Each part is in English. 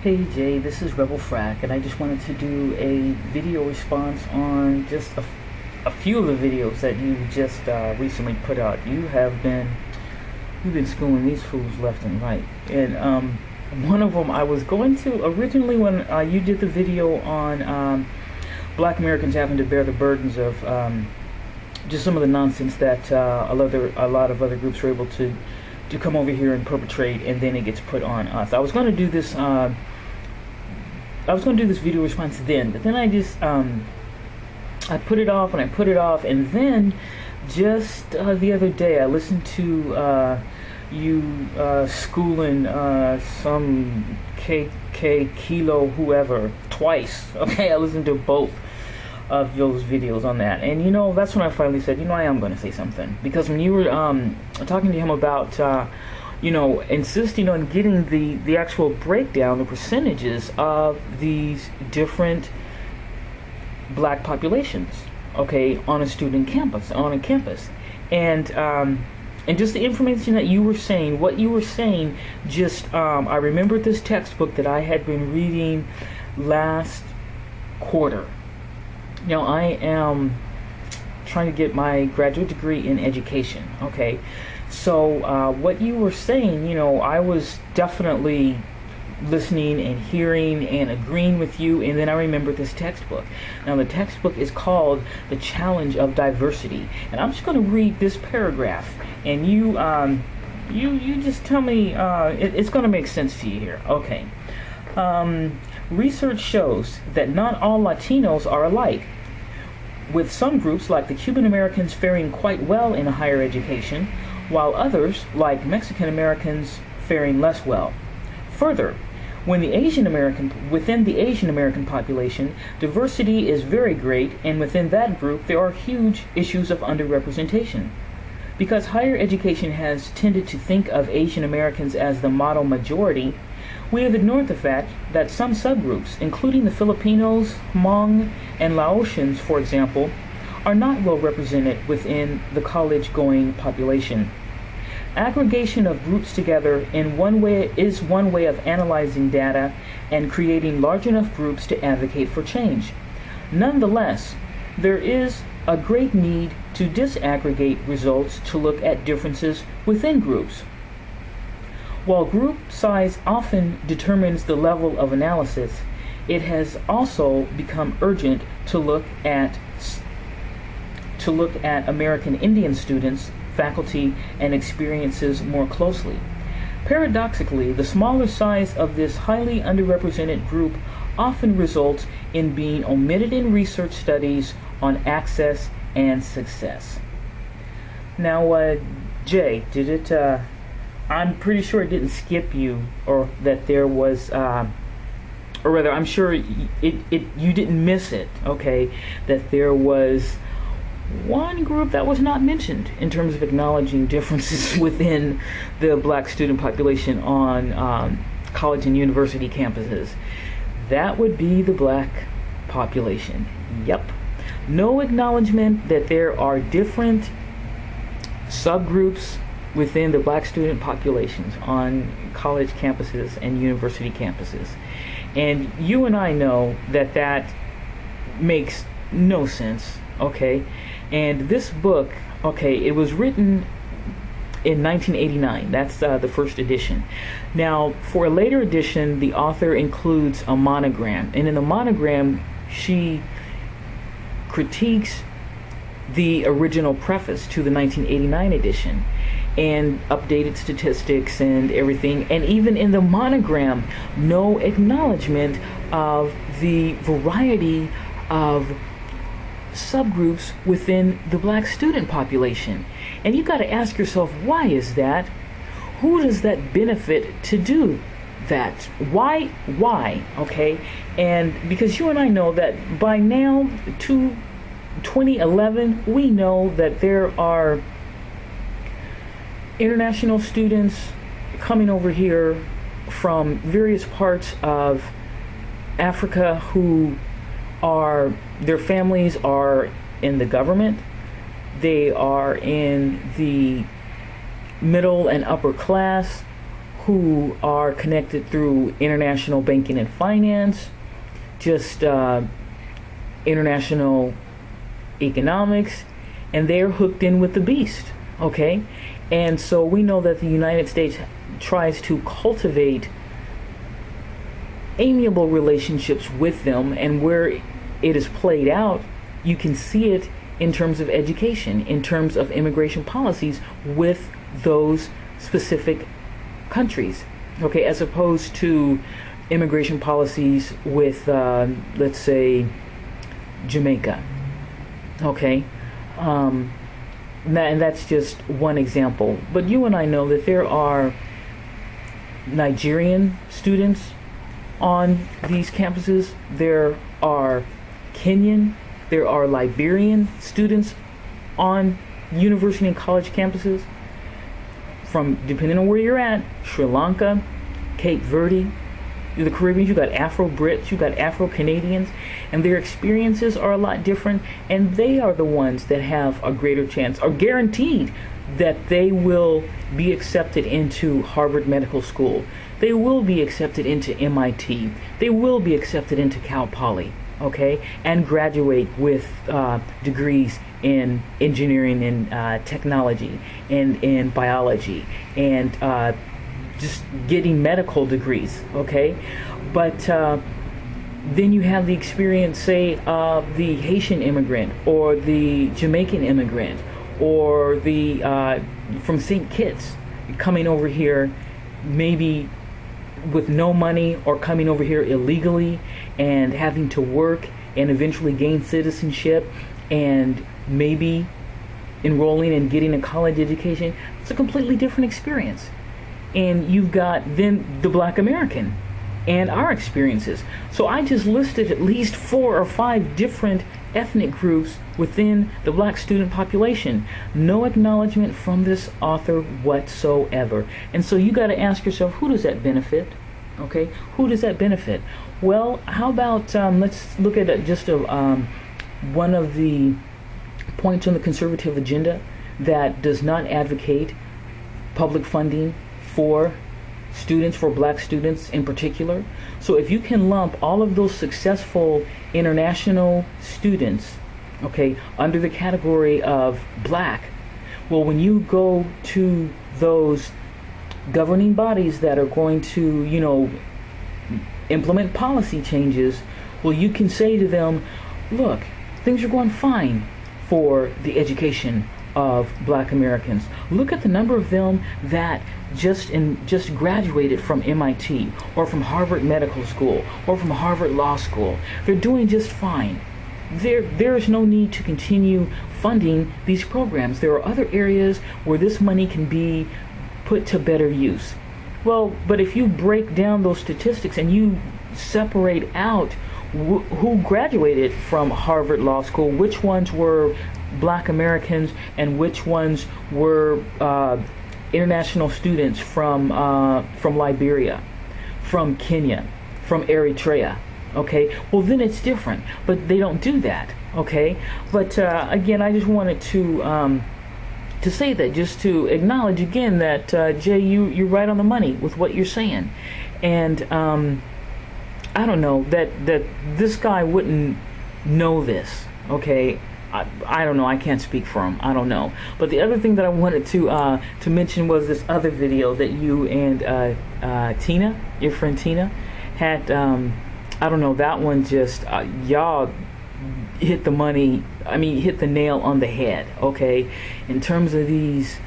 Hey Jay, this is rebelfrak, and I just wanted to do a video response on just a few of the videos that you just recently put out. You've been schooling these fools left and right, and one of them I was going to originally when you did the video on Black Americans having to bear the burdens of just some of the nonsense that a lot of other groups were able to come over here and perpetrate, and then it gets put on us. I was going to do this. I was going to do this video response then, but then I just I put it off and then just the other day I listened to you schooling some KK Kilo whoever twice. Okay, I listened to both of those videos on that, and that's when I finally said, I am going to say something, because when you were talking to him about insisting on getting the actual breakdown, the percentages of these different black populations, okay, on a campus, and just the information that you were saying, what you were saying, just I remembered this textbook that I had been reading last quarter. I am trying to get my graduate degree in education, okay? So what you were saying, I was definitely listening and hearing and agreeing with you, and then I remembered this textbook. Now the textbook is called The Challenge of Diversity, and I'm just going to read this paragraph, and you just tell me it's going to make sense to you here. Okay. Research shows that not all Latinos are alike, with some groups like the Cuban Americans faring quite well in higher education, while others, like Mexican Americans, faring less well. Further, within the Asian American population, diversity is very great, and within that group there are huge issues of underrepresentation. Because higher education has tended to think of Asian Americans as the model majority, we have ignored the fact that some subgroups, including the Filipinos, Hmong, and Laotians, for example, are not well represented within the college-going population. Aggregation of groups together is one way of analyzing data and creating large enough groups to advocate for change. Nonetheless, there is a great need to disaggregate results to look at differences within groups. While group size often determines the level of analysis, it has also become urgent to look at American Indian students, faculty, and experiences more closely. Paradoxically, the smaller size of this highly underrepresented group often results in being omitted in research studies on access and success. Now, Jay, did it? I'm pretty sure it didn't skip you, or that there was, or rather, I'm sure you didn't miss it. Okay, that there was one group that was not mentioned in terms of acknowledging differences within the black student population on college and university campuses. That would be the black population. Yep. No acknowledgement that there are different subgroups within the black student populations on college campuses and university campuses. And you and I know that that makes no sense, okay? And this book, okay, it was written in 1989. That's the first edition. Now, for a later edition, the author includes a monogram. And in the monogram, she critiques the original preface to the 1989 edition and updated statistics and everything. And even in the monogram, no acknowledgement of the variety of subgroups within the black student population. And you got to ask yourself, why is that? Who does that benefit to do that? Why? Okay? And because you and I know that by now, to 2011, we know that there are international students coming over here from various parts of Africa who their families are in the government, they are in the middle and upper class, who are connected through international banking and finance, just international economics, and they're hooked in with the beast, okay? And so we know that the United States tries to cultivate amiable relationships with them, and where it is played out, you can see it in terms of education, in terms of immigration policies with those specific countries, okay, as opposed to immigration policies with, let's say, Jamaica, okay? And that's just one example. But you and I know that there are Nigerian students on these campuses. There are Kenyan, there are Liberian students on university and college campuses, from, depending on where you're at, Sri Lanka, Cape Verde, the Caribbean. You got Afro-Brits, you got Afro-Canadians, and their experiences are a lot different, and they are the ones that have a greater chance, are guaranteed that they will be accepted into Harvard Medical School. They will be accepted into MIT. They will be accepted into Cal Poly, okay, and graduate with degrees in engineering and technology and in biology, and just getting medical degrees, okay? But then you have the experience, say, of the Haitian immigrant or the Jamaican immigrant or the from St. Kitts coming over here maybe with no money, or coming over here illegally and having to work and eventually gain citizenship and maybe enrolling and getting a college education. It's a completely different experience. And you've got then the Black American and our experiences. So I just listed at least 4 or 5 different ethnic groups within the Black student population. No acknowledgement from this author whatsoever. And so you got to ask yourself, who does that benefit? Okay, who does that benefit? Well, how about let's look at just one of the points on the conservative agenda that does not advocate public funding for students, for Black students in particular. So if you can lump all of those successful international students, okay, under the category of Black, well, when you go to those governing bodies that are going to, you know, implement policy changes, well, you can say to them, look, things are going fine for the education of Black Americans. Look at the number of them that just graduated from MIT or from Harvard Medical School or from Harvard Law School. They're doing just fine. There is no need to continue funding these programs. There are other areas where this money can be put to better use. Well, but if you break down those statistics and you separate out who graduated from Harvard Law School, which ones were Black Americans and which ones were international students from Liberia, from Kenya, from Eritrea, okay? Well, then it's different, but they don't do that, okay? But again, I just wanted to say that, just to acknowledge again that Jay, you're right on the money with what you're saying, and I don't know that this guy wouldn't know this, okay? I don't know. I can't speak for him. I don't know. But the other thing that I wanted to mention was this other video that you and Tina, your friend Tina, had. I don't know. That one just y'all hit the money. I mean, hit the nail on the head. Okay, in terms of these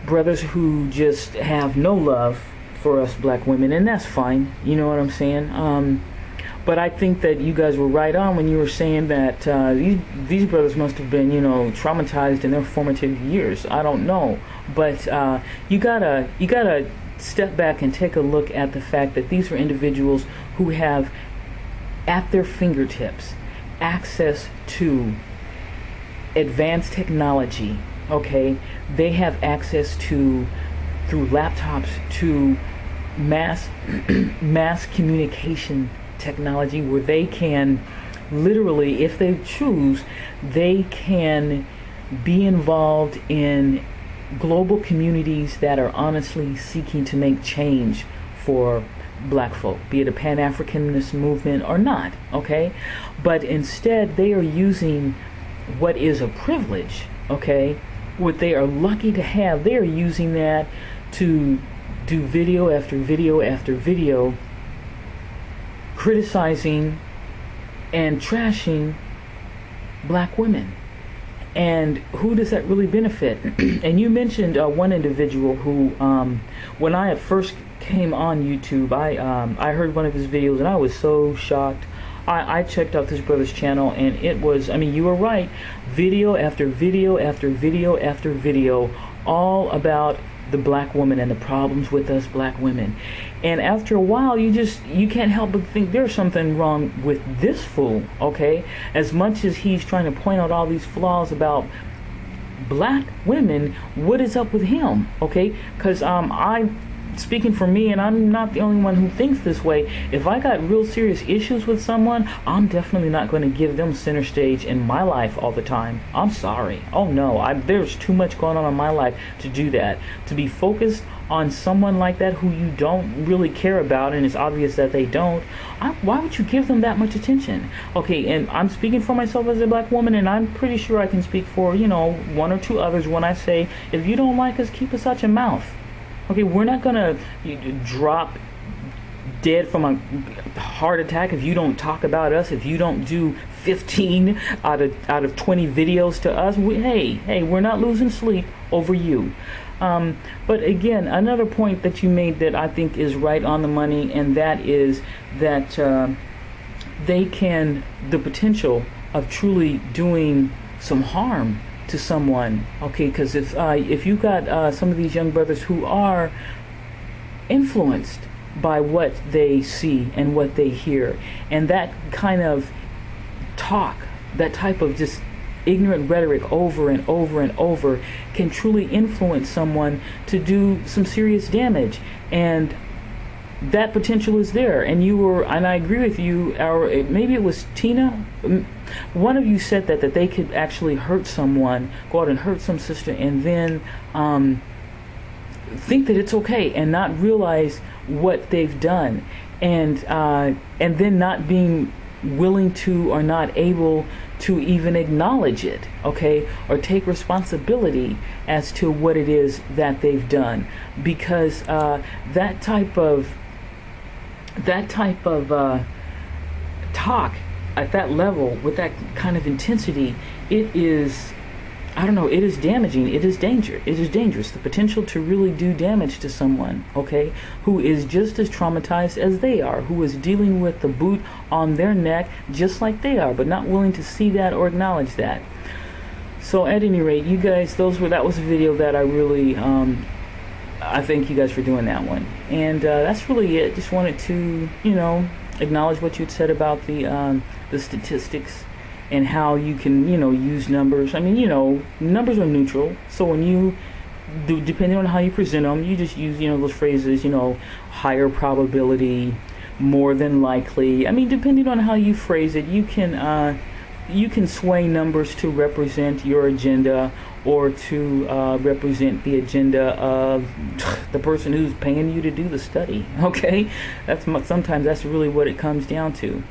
brothers who just have no love for us Black women, and that's fine. You know what I'm saying? But I think that you guys were right on when you were saying that these brothers must have been, you know, traumatized in their formative years. I don't know, but you gotta step back and take a look at the fact that these are individuals who have at their fingertips access to advanced technology. Okay, they have access to, through laptops, to mass communication technology, where they can literally, if they choose, they can be involved in global communities that are honestly seeking to make change for black folk, be it a Pan-Africanist movement or not, okay? But instead, they are using what is a privilege, okay? What they are lucky to have, they are using that to do video after video after video criticizing and trashing black women. And who does that really benefit? And you mentioned one individual who, when I at first came on YouTube, I heard one of his videos and I was so shocked. I checked out this brother's channel, and it was, I mean, you were right, video after video after video after video, all about the black woman and the problems with us black women. And after a while, you can't help but think there's something wrong with this fool, okay? As much as he's trying to point out all these flaws about black women, what is up with him, okay? Because speaking for me, and I'm not the only one who thinks this way, if I got real serious issues with someone, I'm definitely not going to give them center stage in my life all the time. I'm sorry. Oh no, there's too much going on in my life to do that. To be focused on someone like that who you don't really care about, and it's obvious that they don't, why would you give them that much attention? Okay, and I'm speaking for myself as a black woman, and I'm pretty sure I can speak for, one or two others when I say, if you don't like us, keep us out your mouth. Okay, we're not gonna drop dead from a heart attack if you don't talk about us, if you don't do 15 out of 20 videos to us. Hey, we're not losing sleep over you. But again, another point that you made that I think is right on the money, and that is that the potential of truly doing some harm to someone, okay? Because if you got some of these young brothers who are influenced by what they see and what they hear, and that kind of talk, that type of just ignorant rhetoric over and over and over can truly influence someone to do some serious damage. And that potential is there, and I agree with you, or maybe it was Tina, one of you said that they could actually hurt someone, go out and hurt some sister, and then think that it's okay and not realize what they've done, and then not being willing to or not able to even acknowledge it, okay, or take responsibility as to what it is that they've done, because that type of talk at that level with that kind of intensity, it is damaging. It is dangerous. The potential to really do damage to someone, okay, who is just as traumatized as they are, who is dealing with the boot on their neck just like they are, but not willing to see that or acknowledge that. So at any rate, you guys, that was a video that I really I thank you guys for doing that one. And that's really it. Just wanted to, acknowledge what you'd said about the statistics and how you can, use numbers. I mean, numbers are neutral. So when you do, depending on how you present them, you just use, those phrases, higher probability, more than likely. I mean, depending on how you phrase it, you can sway numbers to represent your agenda, or to represent the agenda of the person who's paying you to do the study, okay? Sometimes that's really what it comes down to.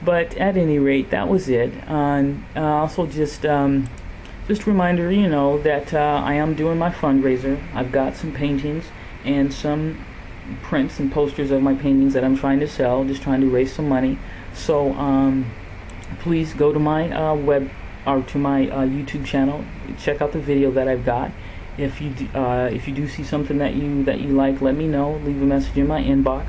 But at any rate, that was it. Also just a reminder, that I am doing my fundraiser. I've got some paintings and some prints and posters of my paintings that I'm trying to sell, just trying to raise some money. So please go to my to my YouTube channel, check out the video that I've got. If you do see something that you like, let me know. Leave a message in my inbox.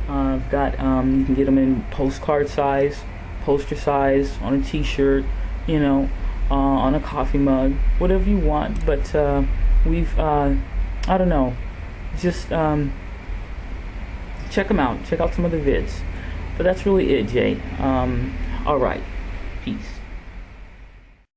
I've got you can get them in postcard size, poster size, on a t-shirt, on a coffee mug, whatever you want. But we've I don't know, just check them out. Check out some of the vids. But that's really it, Jay. All right, peace.